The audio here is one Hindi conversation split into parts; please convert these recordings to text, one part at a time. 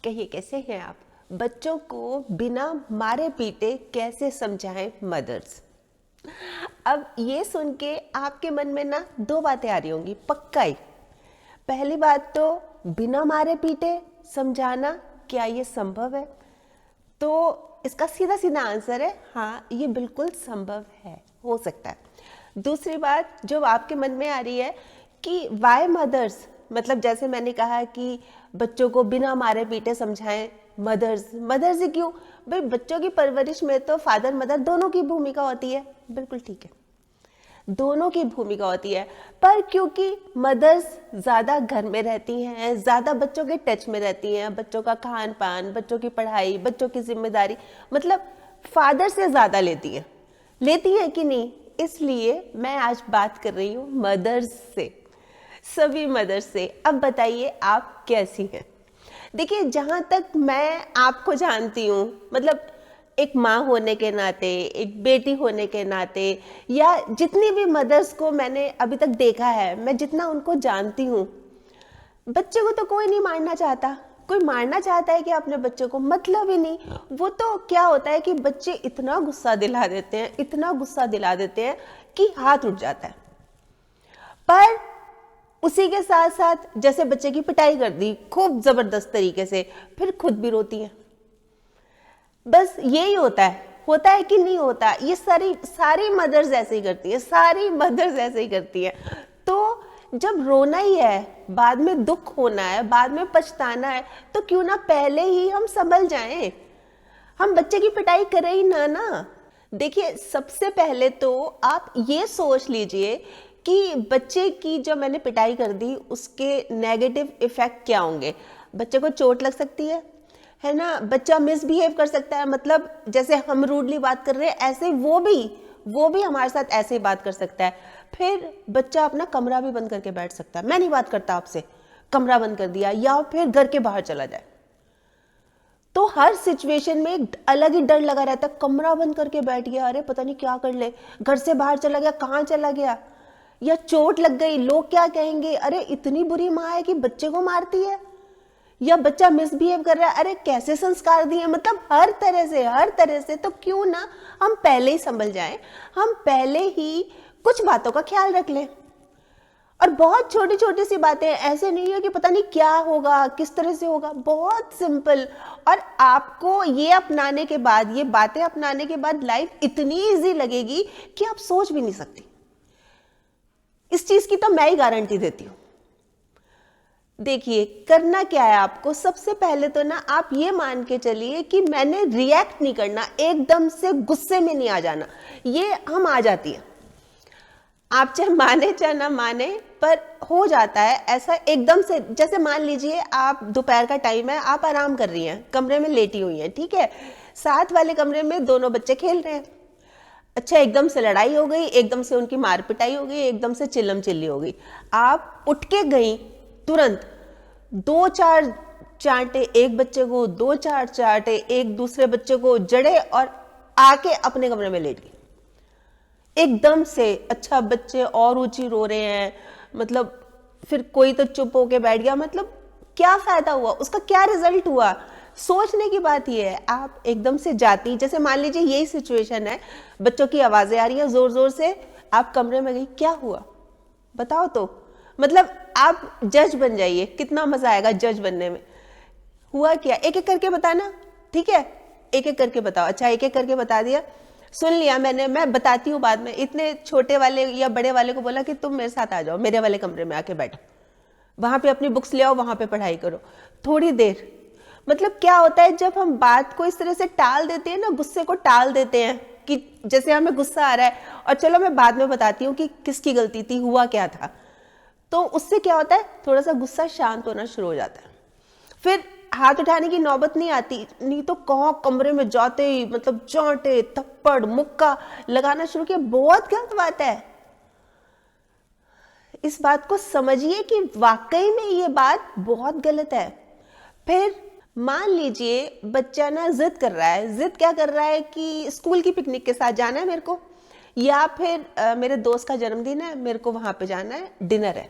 कहिए कैसे हैं आप। बच्चों को बिना मारे पीटे कैसे समझाएं मदर्स। अब ये सुन के आपके मन में ना दो बातें आ रही होंगी पक्का ही। पहली बात तो बिना मारे पीटे समझाना, क्या ये संभव है? तो इसका सीधा सीधा आंसर है हाँ, ये बिल्कुल संभव है, हो सकता है। दूसरी बात जो आपके मन में आ रही है कि वाई मदर्स, मतलब जैसे मैंने कहा कि बच्चों को बिना मारे पीटे समझाएं मदर्स। मदर्स ही क्यों भाई, बच्चों की परवरिश में तो फादर मदर दोनों की भूमिका होती है। बिल्कुल ठीक है, दोनों की भूमिका होती है, पर क्योंकि मदर्स ज्यादा घर में रहती हैं, ज्यादा बच्चों के टच में रहती हैं, बच्चों का खान पान, बच्चों की पढ़ाई, बच्चों की जिम्मेदारी मतलब फादर से ज्यादा लेती हैं कि नहीं। इसलिए मैं आज बात कर रही हूँ मदर्स से, सभी मदर्स से। अब बताइए आप कैसी हैं। देखिए जहां तक मैं आपको जानती हूँ, मतलब एक माँ होने के नाते, एक बेटी होने के नाते, या जितनी भी मदर्स को मैंने अभी तक देखा है, मैं जितना उनको जानती हूँ, बच्चे को तो कोई नहीं मारना चाहता। कोई मारना चाहता है कि अपने बच्चे को, मतलब ही नहीं। वो तो क्या होता है कि बच्चे इतना गुस्सा दिला देते हैं, इतना गुस्सा दिला देते हैं कि हाथ उठ जाता है। पर उसी के साथ साथ जैसे बच्चे की पिटाई कर दी खूब जबरदस्त तरीके से, फिर खुद भी रोती है। बस यही होता है कि नहीं होता। ये सारी मदर्स ऐसे ही करती है, सारी मदर्स ऐसे ही करती है। तो जब रोना ही है, बाद में दुख होना है, बाद में पछताना है, तो क्यों ना पहले ही हम संभल जाएं, हम बच्चे की पिटाई करें ही ना। देखिए सबसे पहले तो आप ये सोच लीजिए कि बच्चे की जो मैंने पिटाई कर दी उसके नेगेटिव इफेक्ट क्या होंगे। बच्चे को चोट लग सकती है ना, बच्चा मिसबिहेव कर सकता है, मतलब जैसे हम रूडली बात कर रहे हैं ऐसे वो भी हमारे साथ ऐसे ही बात कर सकता है। फिर बच्चा अपना कमरा भी बंद करके बैठ सकता है, मैं नहीं बात करता आपसे, कमरा बंद कर दिया, या फिर घर के बाहर चला जाए। तो हर सिचुएशन में एक अलग ही डर लगा रहता है। कमरा बंद करके बैठ गया, अरे पता नहीं क्या कर ले, घर से बाहर चला गया, कहाँ चला गया, या चोट लग गई, लोग क्या कहेंगे, अरे इतनी बुरी माँ है कि बच्चे को मारती है, या बच्चा मिसबिहेव कर रहा है, अरे कैसे संस्कार दिए। मतलब हर तरह से तो क्यों ना हम पहले ही संभल जाएं, हम पहले ही कुछ बातों का ख्याल रख लें। और बहुत छोटी छोटी सी बातें, ऐसे नहीं है कि पता नहीं क्या होगा, किस तरह से होगा, बहुत सिंपल। और आपको ये अपनाने के बाद, ये बातें अपनाने के बाद लाइफ इतनी इजी लगेगी कि आप सोच भी नहीं सकती। इस चीज की तो मैं ही गारंटी देती हूं। देखिए करना क्या है आपको, सबसे पहले तो ना आप ये मान के चलिए कि मैंने रिएक्ट नहीं करना, एकदम से गुस्से में नहीं आ जाना। ये हम आ जाती है, आप चाहे माने चाहे ना माने, पर हो जाता है ऐसा एकदम से। जैसे मान लीजिए आप दोपहर का टाइम है, आप आराम कर रही हैं, कमरे में लेटी हुई हैं, ठीक है, साथ वाले कमरे में दोनों बच्चे खेल रहे हैं। अच्छा एकदम से लड़ाई हो गई, एकदम से उनकी मार पिटाई हो गई, एकदम से चिल्लम चिल्ली हो गई। आप उठ के गई तुरंत, 2-4 चांटे एक बच्चे को, 2-4 चांटे एक दूसरे बच्चे को जड़े, और आके अपने कमरे में लेट गई एकदम से। अच्छा बच्चे और ऊंची रो रहे हैं, मतलब फिर कोई तो चुप होके बैठ गया, मतलब क्या फायदा हुआ, उसका क्या रिजल्ट हुआ। सोचने की बात यह है, आप एकदम से जाती, जैसे मान लीजिए यही सिचुएशन है, बच्चों की आवाजें आ रही है जोर जोर से, आप कमरे में गई, क्या हुआ बताओ तो। मतलब आप जज बन जाइए, कितना मजा आएगा जज बनने में। हुआ क्या, एक एक करके बताना, ठीक है, एक एक करके बताओ। अच्छा एक एक करके बता दिया, सुन लिया मैंने, मैं बताती हूँ बाद में। इतने छोटे वाले या बड़े वाले को बोला कि तुम मेरे साथ आ जाओ, मेरे वाले कमरे में आके बैठो, वहां पे अपनी बुक्स ले आओ, वहां पे पढ़ाई करो थोड़ी देर। मतलब क्या होता है जब हम बात को इस तरह से टाल देते हैं ना, गुस्से को टाल देते हैं कि जैसे हमें गुस्सा आ रहा है और चलो मैं बाद में बताती हूँ कि किसकी गलती थी, हुआ क्या था, तो उससे क्या होता है थोड़ा सा गुस्सा शांत होना शुरू हो जाता है। फिर हाथ उठाने की नौबत नहीं आती, नहीं तो कहाँ कमरे में जाते ही मतलब चांटे थप्पड़ मुक्का लगाना शुरू किया। बहुत गलत बात है, इस बात को समझिए कि वाकई में ये बात बहुत गलत है। फिर मान लीजिए बच्चा ना जिद कर रहा है, जिद क्या कर रहा है कि स्कूल की पिकनिक के साथ जाना है मेरे को, या फिर मेरे दोस्त का जन्मदिन है, मेरे को वहां पे जाना है, डिनर है।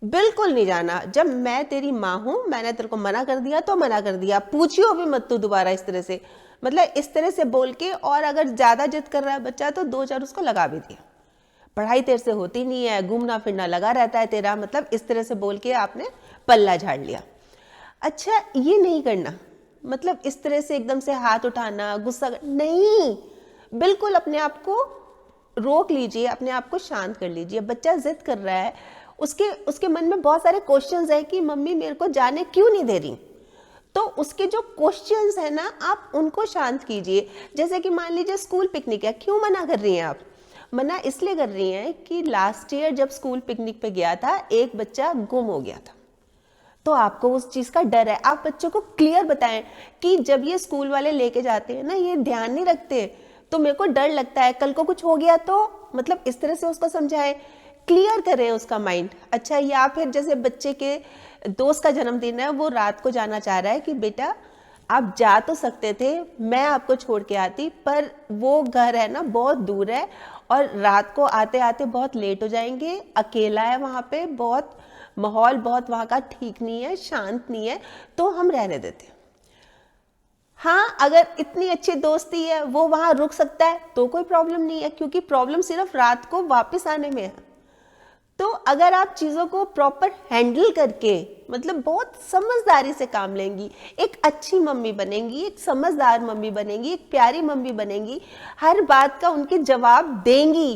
बिल्कुल नहीं जाना। जब मैं तेरी माँ हूं, मैंने तेरे को मना कर दिया तो मना कर दिया, पूछियो भी मत तू दोबारा इस तरह से। मतलब इस तरह से बोल के, और अगर ज्यादा जिद कर रहा है बच्चा तो दो चार उसको लगा भी दिया। पढ़ाई तेरे से होती नहीं है, घूमना फिरना लगा रहता है तेरा, मतलब इस तरह से बोल के आपने पल्ला झाड़ लिया। अच्छा, ये नहीं करना, मतलब इस तरह से एकदम से हाथ उठाना, गुस्सा नहीं, बिल्कुल अपने आप को रोक लीजिए, अपने आप को शांत कर लीजिए। बच्चा जिद कर रहा है, उसके उसके मन में बहुत सारे क्वेश्चंस है कि मम्मी मेरे को जाने क्यों नहीं दे रही। तो उसके जो क्वेश्चंस है ना, आप उनको शांत कीजिए। जैसे कि मान लीजिए स्कूल पिकनिक है, क्यों मना कर रही हैं आप? मना इसलिए कर रही हैं कि लास्ट ईयर जब स्कूल पिकनिक पे गया था, एक बच्चा गुम हो गया था, तो आपको उस चीज का डर है। आप बच्चों को क्लियर बताएं कि जब ये स्कूल वाले लेके जाते हैं ना, ये ध्यान नहीं रखते, तो मेरे को डर लगता है कल को कुछ हो गया तो, मतलब इस तरह से उसको समझाएं, क्लियर करें उसका माइंड। अच्छा, या फिर जैसे बच्चे के दोस्त का जन्मदिन है, वो रात को जाना चाह रहा है कि बेटा आप जा तो सकते थे, मैं आपको छोड़ के आती, पर वो घर है ना बहुत दूर है और रात को आते आते बहुत लेट हो जाएंगे, अकेला है वहां पे, बहुत माहौल बहुत वहां का ठीक नहीं है, शांत नहीं है, तो हम रहने देते। हाँ, अगर इतनी अच्छी दोस्ती है, वो वहां रुक सकता है तो कोई प्रॉब्लम नहीं है, क्योंकि प्रॉब्लम सिर्फ रात को वापस आने में है। तो अगर आप चीजों को प्रॉपर हैंडल करके, मतलब बहुत समझदारी से काम लेंगी, एक अच्छी मम्मी बनेंगी, एक समझदार मम्मी बनेंगी, एक प्यारी मम्मी बनेंगी, हर बात का उनके जवाब देंगी,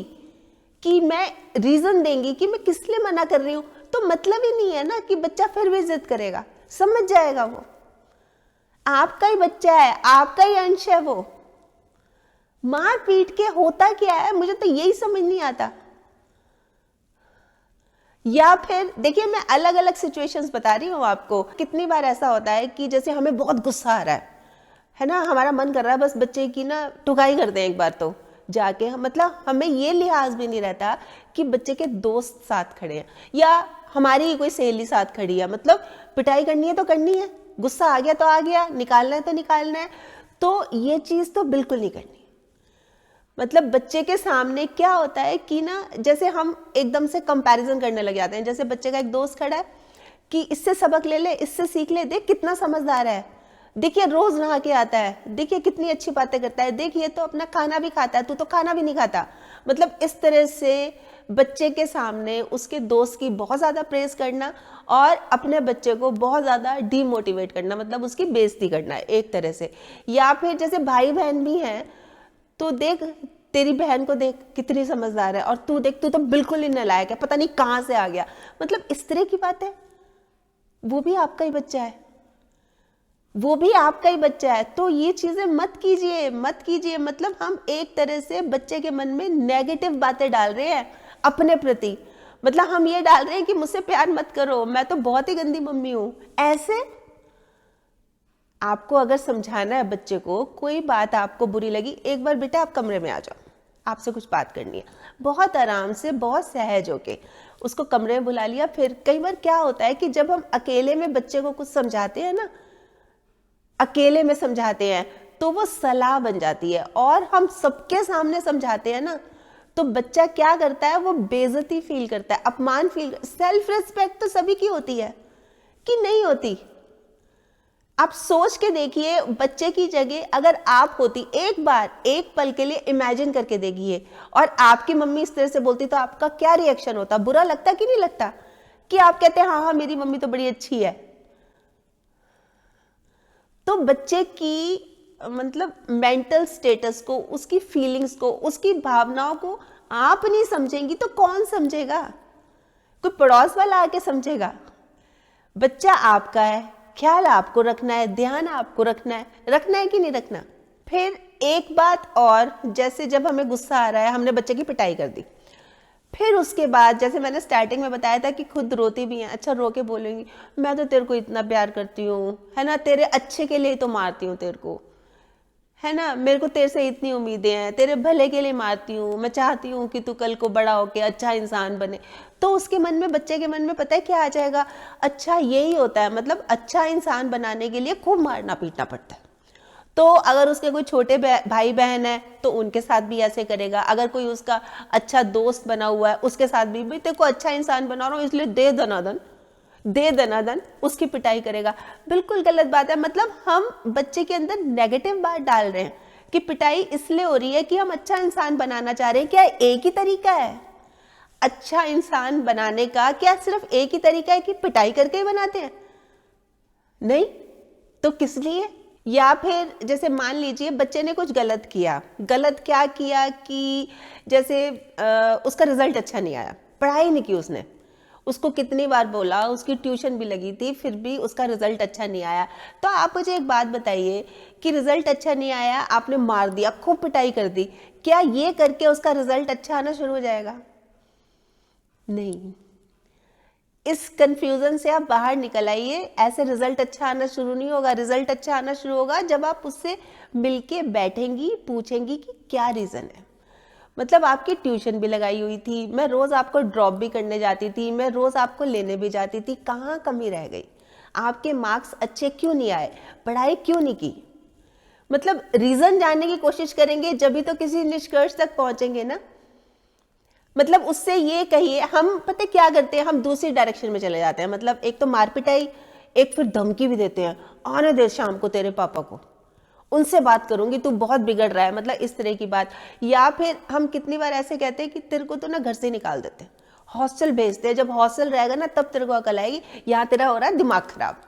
कि मैं रीजन देंगी कि मैं किस लिए मना कर रही हूं, तो मतलब ही नहीं है ना कि बच्चा फिर भी जिद करेगा, समझ जाएगा। वो आपका ही बच्चा है, आपका ही अंश है। वो मार पीट के होता क्या है, मुझे तो यही समझ नहीं आता। या फिर देखिए, मैं अलग अलग सिचुएशंस बता रही हूँ आपको। कितनी बार ऐसा होता है कि जैसे हमें बहुत गुस्सा आ रहा है ना, हमारा मन कर रहा है बस बच्चे की ना टुकाई कर दें एक बार तो जाके, मतलब हमें ये लिहाज भी नहीं रहता कि बच्चे के दोस्त साथ खड़े हैं या हमारी ही कोई सहेली साथ खड़ी है, मतलब पिटाई करनी है तो करनी है, गुस्सा आ गया तो आ गया, निकालना है तो निकालना है। तो ये चीज तो बिल्कुल नहीं करनी। मतलब बच्चे के सामने क्या होता है कि ना, जैसे हम एकदम से कंपैरिजन करने लग जाते हैं। जैसे बच्चे का एक दोस्त खड़ा है कि इससे सबक ले ले, इससे सीख ले, देख कितना समझदार है, देखिए रोज नहा के आता है, देखिए कितनी अच्छी बातें करता है, देखिए तो अपना खाना भी खाता है, तू तो खाना भी नहीं खाता। मतलब इस तरह से बच्चे के सामने उसके दोस्त की बहुत ज्यादा प्रेज करना और अपने बच्चे को बहुत ज्यादा डीमोटिवेट करना, मतलब उसकी बेइज्जती करना है एक तरह से। या फिर जैसे भाई बहन भी हैं, तो देख तेरी बहन को देख कितनी समझदार है, और तू देख तू तो बिल्कुल ही नालायक है, पता नहीं कहां से आ गया, मतलब इस तरह की बात है। वो भी आपका ही बच्चा है, वो भी आपका ही बच्चा है। तो ये चीजें मत कीजिए, मत कीजिए। मतलब हम एक तरह से बच्चे के मन में नेगेटिव बातें डाल रहे हैं अपने प्रति। मतलब हम ये डाल रहे हैं कि मुझसे प्यार मत करो, मैं तो बहुत ही गंदी मम्मी हूं। ऐसे आपको अगर समझाना है बच्चे को, कोई बात आपको बुरी लगी, एक बार बेटा आप कमरे में आ जाओ, आपसे कुछ बात करनी है, बहुत आराम से, बहुत सहज होके उसको कमरे में बुला लिया। फिर कई बार क्या होता है कि जब हम अकेले में बच्चे को कुछ समझाते हैं ना, अकेले में समझाते हैं, तो वो सलाह बन जाती है। और हम सबके सामने समझाते हैं ना, तो बच्चा क्या करता है, वो बेइज्जती फील करता है, अपमान फील। सेल्फ रिस्पेक्ट तो सभी की होती है कि नहीं होती? आप सोच के देखिए, बच्चे की जगह अगर आप होती, एक बार एक पल के लिए इमेजिन करके देखिए, और आपकी मम्मी इस तरह से बोलती, तो आपका क्या रिएक्शन होता? बुरा लगता कि नहीं लगता? कि आप कहते हैं हाँ हाँ मेरी मम्मी तो बड़ी अच्छी है। तो बच्चे की मतलब मेंटल स्टेटस को, उसकी फीलिंग्स को, उसकी भावनाओं को आप नहीं समझेंगी तो कौन समझेगा? कोई पड़ोस वाला आके समझेगा? बच्चा आपका है, ख्याल आपको रखना है, ध्यान आपको रखना है कि नहीं रखना? फिर एक बात और, जैसे जब हमें गुस्सा आ रहा है, हमने बच्चे की पिटाई कर दी, फिर उसके बाद जैसे मैंने स्टार्टिंग में बताया था कि खुद रोती भी हैं। अच्छा, रो के बोलेंगी मैं तो तेरे को इतना प्यार करती हूँ, है ना, तेरे अच्छे के लिए तो मारती हूँ तेरे को, है ना, मेरे को तेरे से इतनी उम्मीदें हैं, तेरे भले के लिए मारती हूँ, मैं चाहती हूँ कि तू कल को बड़ा होके अच्छा इंसान बने। तो उसके मन में, बच्चे के मन में पता है क्या आ जाएगा? अच्छा, यही होता है, मतलब अच्छा इंसान बनाने के लिए खूब मारना पीटना पड़ता है। तो अगर उसके कोई छोटे भाई बहन है तो उनके साथ भी ऐसे करेगा। अगर कोई उसका अच्छा दोस्त बना हुआ है उसके साथ भी, भाई तेरे को अच्छा इंसान बना रहा हूं इसलिए दे दनादन उसकी पिटाई करेगा। बिल्कुल गलत बात है। मतलब हम बच्चे के अंदर नेगेटिव बात डाल रहे हैं कि पिटाई इसलिए हो रही है कि हम अच्छा इंसान बनाना चाह रहे हैं। क्या एक ही तरीका है अच्छा इंसान बनाने का? क्या सिर्फ एक ही तरीका है कि पिटाई करके ही बनाते हैं? नहीं तो किस लिए? या फिर जैसे मान लीजिए बच्चे ने कुछ गलत किया, गलत क्या किया कि जैसे उसका रिजल्ट अच्छा नहीं आया, पढ़ाई नहीं की उसने, उसको कितनी बार बोला, उसकी ट्यूशन भी लगी थी, फिर भी उसका रिजल्ट अच्छा नहीं आया। तो आप मुझे एक बात बताइए कि रिजल्ट अच्छा नहीं आया, आपने मार दिया, खूब पिटाई कर दी, क्या ये करके उसका रिजल्ट अच्छा आना शुरू हो जाएगा? नहीं। इस कंफ्यूजन से आप बाहर निकल आइए। ऐसे रिजल्ट अच्छा आना शुरू नहीं होगा। रिजल्ट अच्छा आना शुरू होगा जब आप उससे मिलके बैठेंगी, पूछेंगी कि क्या रीजन है। मतलब आपकी ट्यूशन भी लगाई हुई थी, मैं रोज आपको ड्रॉप भी करने जाती थी, मैं रोज आपको लेने भी जाती थी, कहाँ कमी रह गई? आपके मार्क्स अच्छे क्यों नहीं आए? पढ़ाई क्यों नहीं की? मतलब रीजन जानने की कोशिश करेंगे जब तो किसी निष्कर्ष तक पहुंचेंगे ना। मतलब उससे ये कहिए, हम पता क्या करते हैं, हम दूसरी डायरेक्शन में चले जाते हैं। मतलब एक तो मार पिटाई, एक फिर धमकी भी देते हैं, आने दे शाम को तेरे पापा को, उनसे बात करूंगी, तू बहुत बिगड़ रहा है, मतलब इस तरह की बात। या फिर हम कितनी बार ऐसे कहते हैं कि तेरे को तो ना घर से निकाल देते हैं, हॉस्टल भेजते हैं, जब हॉस्टल रहेगा ना तब तेरे को अकल आएगी, यहाँ तेरा हो रहा है दिमाग खराब,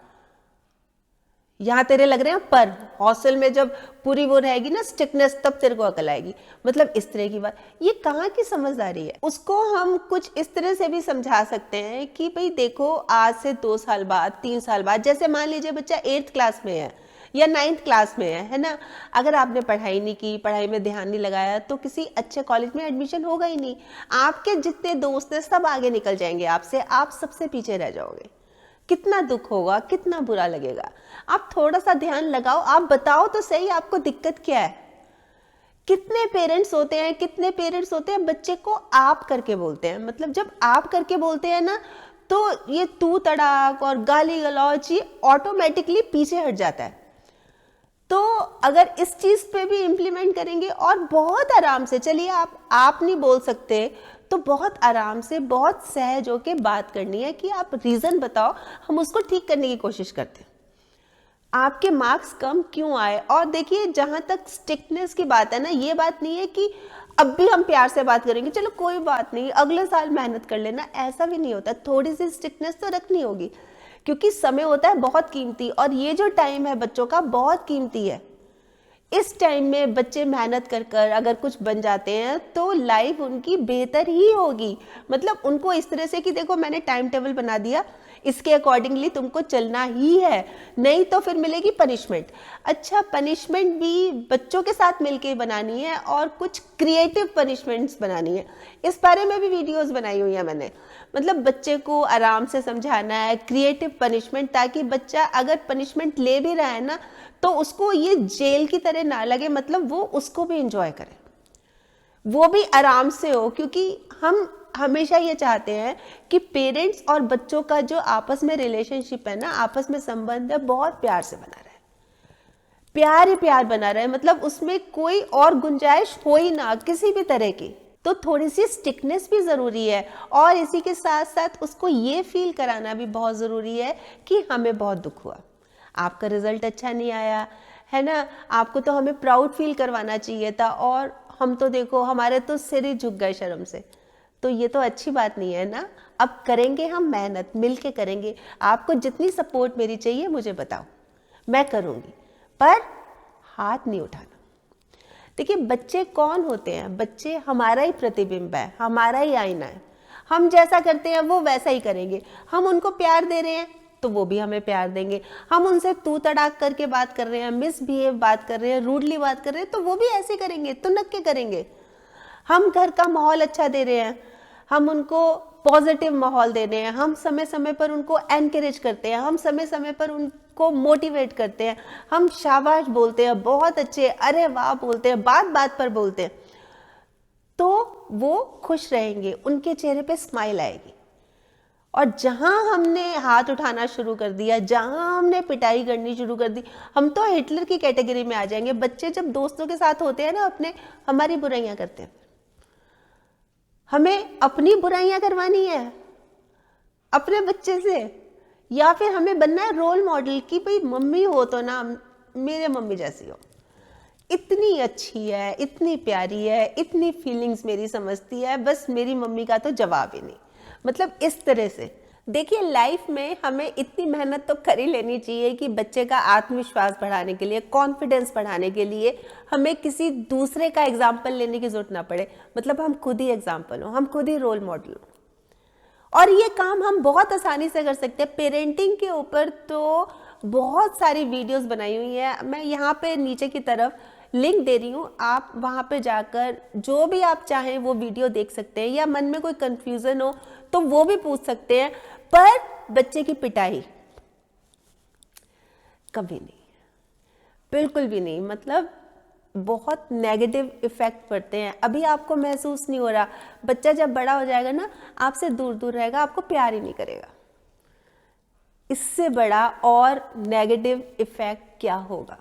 यहाँ तेरे लग रहे हैं पर हॉस्टल में जब पूरी वो रहेगी ना स्ट्रिक्टनेस तब तेरे को अकल आएगी। मतलब इस तरह की बात, ये कहाँ की समझदारी है? उसको हम कुछ इस तरह से भी समझा सकते हैं कि भाई देखो, आज से 2 साल बाद, 3 साल बाद, जैसे मान लीजिए बच्चा 8th क्लास में है या 9th क्लास में है ना, अगर आपने पढ़ाई नहीं की, पढ़ाई में ध्यान नहीं लगाया, तो किसी अच्छे कॉलेज में एडमिशन होगा ही नहीं। आपके जितने दोस्त हैं सब आगे निकल जाएंगे आपसे, आप सबसे पीछे रह जाओगे। कितना दुख होगा, कितना बुरा लगेगा। आप थोड़ा सा ध्यान लगाओ, आप बताओ तो सही आपको दिक्कत क्या है। कितने पेरेंट्स होते हैं बच्चे को आप करके बोलते हैं। मतलब जब आप करके बोलते हैं ना, तो ये तू तड़ाक और गाली गलौज ये ऑटोमेटिकली पीछे हट जाता है। तो अगर इस चीज पे भी इंप्लीमेंट करेंगे और बहुत आराम से, चलिए आप नहीं बोल सकते तो बहुत आराम से, बहुत सहज होके बात करनी है कि आप रीजन बताओ, हम उसको ठीक करने की कोशिश करते हैं। आपके मार्क्स कम क्यों आए? और देखिए, जहां तक स्ट्रिक्टनेस की बात है ना, ये बात नहीं है कि अब भी हम प्यार से बात करेंगे, चलो कोई बात नहीं अगले साल मेहनत कर लेना, ऐसा भी नहीं होता। थोड़ी सी स्ट्रिक्टनेस तो रखनी होगी, क्योंकि समय होता है बहुत कीमती, और ये जो टाइम है बच्चों का बहुत कीमती है। इस टाइम में बच्चे मेहनत कर कर अगर कुछ बन जाते हैं तो लाइफ उनकी बेहतर ही होगी। मतलब उनको इस तरह से कि देखो मैंने टाइम टेबल बना दिया, इसके अकॉर्डिंगली तुमको चलना ही है, नहीं तो फिर मिलेगी पनिशमेंट। अच्छा, पनिशमेंट भी बच्चों के साथ मिलके बनानी है और कुछ क्रिएटिव पनिशमेंट्स बनानी है। इस बारे में भी वीडियोस बनाई हुई है मैंने। मतलब बच्चे को आराम से समझाना है, क्रिएटिव पनिशमेंट, ताकि बच्चा अगर पनिशमेंट ले भी रहा है ना तो उसको ये जेल की तरह ना लगे, मतलब वो उसको भी एंजॉय करे, वो भी आराम से हो। क्योंकि हम हमेशा ये चाहते हैं कि पेरेंट्स और बच्चों का जो आपस में रिलेशनशिप है ना, आपस में संबंध है, बहुत प्यार से बना रहे, प्यार ही प्यार बना रहे, मतलब उसमें कोई और गुंजाइश हो ही ना किसी भी तरह की। तो थोड़ी सी स्टिकनेस भी जरूरी है, और इसी के साथ साथ उसको ये फील कराना भी बहुत जरूरी है कि हमें बहुत दुख हुआ, आपका रिजल्ट अच्छा नहीं आया है ना, आपको तो हमें प्राउड फील करवाना चाहिए था, और हम तो देखो हमारे तो सिर ही झुक गए शर्म से। तो ये तो अच्छी बात नहीं है ना। अब करेंगे हम मेहनत, मिलके करेंगे। आपको जितनी सपोर्ट मेरी चाहिए मुझे बताओ, मैं करूँगी, पर हाथ नहीं उठाना। देखिए, बच्चे कौन होते हैं? बच्चे हमारा ही प्रतिबिंब है, हमारा ही आईना है। हम जैसा करते हैं वो वैसा ही करेंगे। हम उनको प्यार दे रहे हैं तो वो भी हमें प्यार देंगे। हम उनसे तू तड़ाक करके बात कर रहे हैं, मिसबिहेव बात कर रहे हैं, रूडली बात कर रहे हैं, तो वो भी ऐसे करेंगे, तो नक्के करेंगे। हम घर का माहौल अच्छा दे रहे हैं, हम उनको पॉजिटिव माहौल दे रहे हैं, हम समय समय पर उनको एनकरेज करते हैं, हम समय समय पर उनको मोटिवेट करते हैं, हम शाबाश बोलते हैं, बहुत अच्छे, अरे वाह बोलते हैं, बात बात पर बोलते हैं, तो वो खुश रहेंगे, उनके चेहरे पे स्माइल आएगी। और जहां हमने हाथ उठाना शुरू कर दिया, जहां हमने पिटाई करनी शुरू कर दी, हम तो हिटलर की कैटेगरी में आ जाएंगे। बच्चे जब दोस्तों के साथ होते हैं ना अपने, हमारी बुराइयां करते हैं। हमें अपनी बुराइयां करवानी है अपने बच्चे से, या फिर हमें बनना है रोल मॉडल कि भाई मम्मी हो तो ना मेरे मम्मी जैसी हो, इतनी अच्छी है, इतनी प्यारी है, इतनी फीलिंग्स मेरी समझती है, बस मेरी मम्मी का तो जवाब ही नहीं। मतलब इस तरह से देखिए, लाइफ में हमें इतनी मेहनत तो कर ही लेनी चाहिए कि बच्चे का आत्मविश्वास बढ़ाने के लिए, कॉन्फिडेंस बढ़ाने के लिए हमें किसी दूसरे का एग्जाम्पल लेने की जरूरत ना पड़े। मतलब हम खुद ही एग्जाम्पल हो, हम खुद ही रोल मॉडल हो। और ये काम हम बहुत आसानी से कर सकते हैं। पेरेंटिंग के ऊपर तो बहुत सारी वीडियोस बनाई हुई है, मैं यहाँ पे नीचे की तरफ लिंक दे रही हूँ, आप वहाँ पे जाकर जो भी आप चाहें वो वीडियो देख सकते हैं, या मन में कोई कंफ्यूजन हो तो वो भी पूछ सकते हैं। पर बच्चे की पिटाई कभी नहीं, बिल्कुल भी नहीं। मतलब बहुत नेगेटिव इफेक्ट पड़ते हैं। अभी आपको महसूस नहीं हो रहा, बच्चा जब बड़ा हो जाएगा ना, आपसे दूर दूर रहेगा, आपको प्यार ही नहीं करेगा। इससे बड़ा और नेगेटिव इफेक्ट क्या होगा,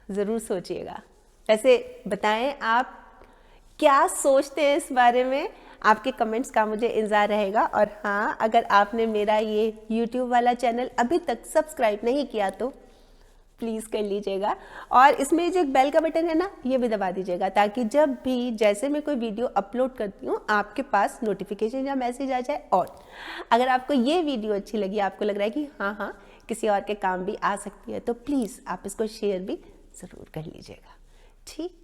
जरूर सोचिएगा। वैसे बताएं आप क्या सोचते हैं इस बारे में, आपके कमेंट्स का मुझे इंतजार रहेगा। और हाँ, अगर आपने मेरा ये YouTube वाला चैनल अभी तक सब्सक्राइब नहीं किया तो प्लीज़ कर लीजिएगा, और इसमें जो एक बेल का बटन है ना, ये भी दबा दीजिएगा, ताकि जब भी जैसे मैं कोई वीडियो अपलोड करती हूँ आपके पास नोटिफिकेशन या मैसेज आ जाए। और अगर आपको ये वीडियो अच्छी लगी, आपको लग रहा है कि हाँ हाँ किसी और के काम भी आ सकती है, तो प्लीज़ आप इसको शेयर भी ज़रूर कर लीजिएगा। ठीक।